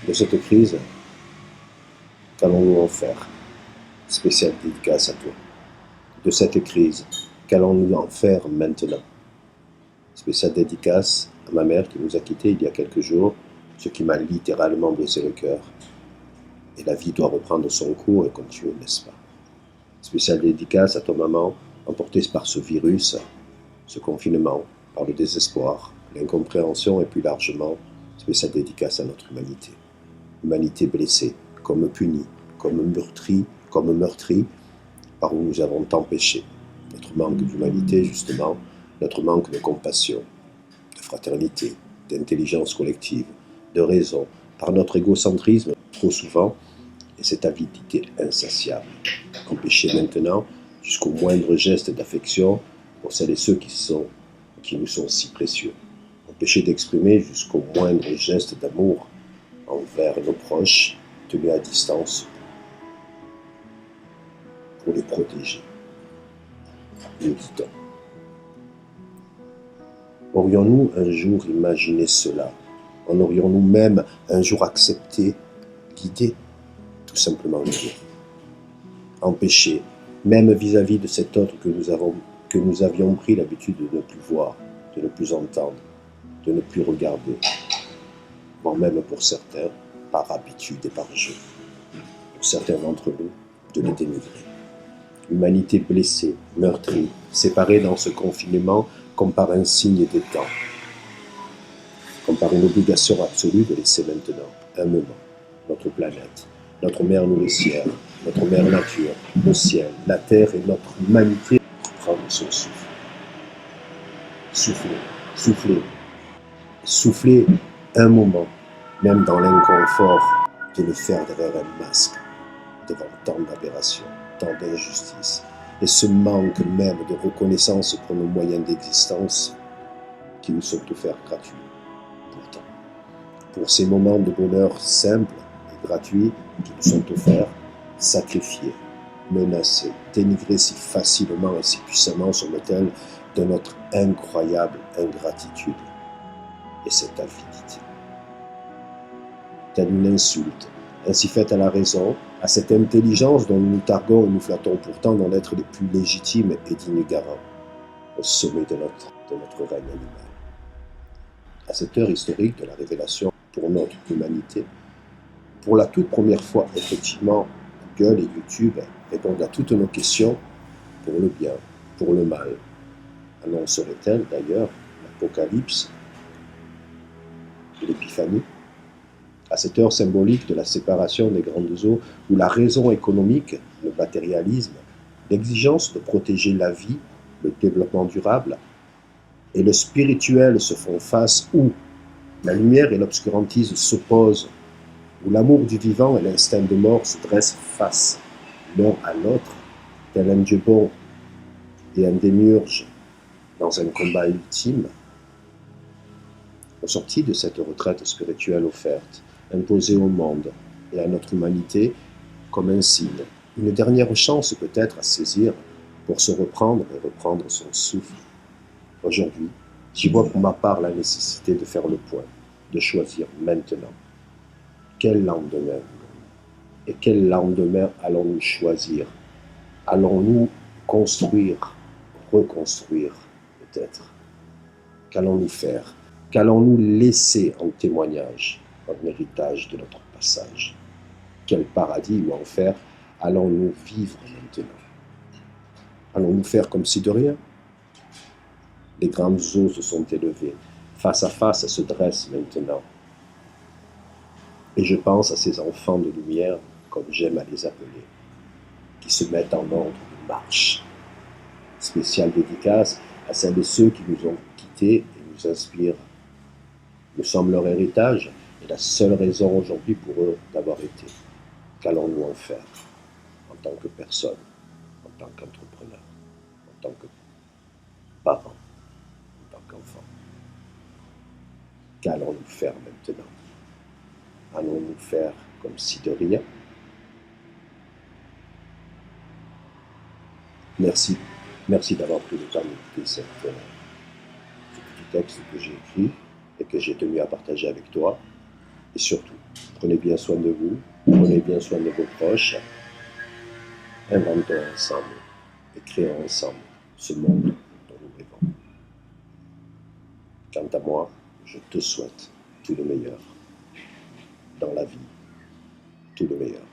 De cette crise, qu'allons-nous en faire? Spéciale dédicace à toi. De cette crise, qu'allons-nous en faire maintenant? Spéciale dédicace à ma mère qui nous a quittés il y a quelques jours, ce qui m'a littéralement brisé le cœur. Et la vie doit reprendre son cours et continuer, n'est-ce pas? Spéciale dédicace à ton maman, emportée par ce virus, ce confinement, par le désespoir, l'incompréhension et plus largement, spéciale dédicace à notre humanité. Humanité blessée, comme punie, comme meurtrie, par où nous avons tant péché. Notre manque d'humanité, justement, notre manque de compassion, de fraternité, d'intelligence collective, de raison, par notre égocentrisme, trop souvent, et cette avidité insatiable. Empêcher maintenant, jusqu'au moindre geste d'affection, pour celles et ceux qui nous sont si précieux. Empêcher d'exprimer jusqu'au moindre geste d'amour envers nos proches, tenus à distance, pour les protéger. Nous dit-on. Aurions-nous un jour imaginé cela? En aurions-nous même un jour accepté l'idée? Tout simplement l'idée. Empêcher, même vis-à-vis de cet autre que nous avions pris l'habitude de ne plus voir, de ne plus entendre, de ne plus regarder, voire même pour certains, par habitude et par jeu. Pour certains d'entre nous, de les dénigrer. Humanité blessée, meurtrie, séparée dans ce confinement comme par un signe des temps, comme par une obligation absolue de laisser maintenant, un moment, notre planète, notre mère nourricière, notre mère nature, le ciel, la terre et notre humanité prendre son souffle. Souffler, souffler, souffler un moment, même dans l'inconfort de le faire derrière un masque, devant tant d'aberrations, tant d'injustices, et ce manque même de reconnaissance pour nos moyens d'existence qui nous sont offerts gratuits. Pourtant, pour ces moments de bonheur simples et gratuits qui nous sont offerts, sacrifiés, menacés, dénigrés si facilement et si puissamment sur l'autel de notre incroyable ingratitude et cette avidité. Telle une insulte, ainsi faite à la raison, à cette intelligence dont nous nous targuons et nous flattons pourtant d'en être les plus légitimes et dignes garants, au sommet de notre règne animal. À cette heure historique de la révélation pour notre humanité, pour la toute première fois, effectivement, Google et YouTube répondent à toutes nos questions pour le bien, pour le mal. Annoncerait-elle d'ailleurs l'apocalypse de l'épiphanie? À cette heure symbolique de la séparation des grandes eaux, où la raison économique, le matérialisme, l'exigence de protéger la vie, le développement durable, et le spirituel se font face, où la lumière et l'obscurantisme s'opposent, où l'amour du vivant et l'instinct de mort se dressent face l'un à l'autre, tel un Dieu bon et un démiurge dans un combat ultime. Au sorti de cette retraite spirituelle offerte, imposée au monde et à notre humanité comme un signe, une dernière chance peut-être à saisir pour se reprendre et reprendre son souffle. Aujourd'hui, j'y vois pour ma part la nécessité de faire le point, de choisir maintenant. Quel lendemain? Et quel lendemain allons-nous choisir? Allons-nous construire, reconstruire peut-être? Qu'allons-nous faire? Qu'allons-nous laisser en témoignage, en héritage de notre passage? Quel paradis ou enfer allons-nous vivre maintenant? Allons-nous faire comme si de rien? Les grandes eaux se sont élevées, face à face se dressent maintenant. Et je pense à ces enfants de lumière, comme j'aime à les appeler, qui se mettent en ordre de marche. Spéciale dédicace à celles et ceux qui nous ont quittés et nous inspirent. Nous sommes leur héritage et la seule raison aujourd'hui pour eux d'avoir été. Qu'allons-nous en faire en tant que personne, en tant qu'entrepreneur, en tant que parent, en tant qu'enfant? Qu'allons-nous faire maintenant? Allons-nous faire comme si de rien? Merci d'avoir pris le temps d'écouter ce petit texte que j'ai écrit et que j'ai tenu à partager avec toi. Et surtout, prenez bien soin de vous, prenez bien soin de vos proches, inventons ensemble et créons ensemble ce monde dont nous rêvons. Quant à moi, je te souhaite tout le meilleur dans la vie, tout le meilleur.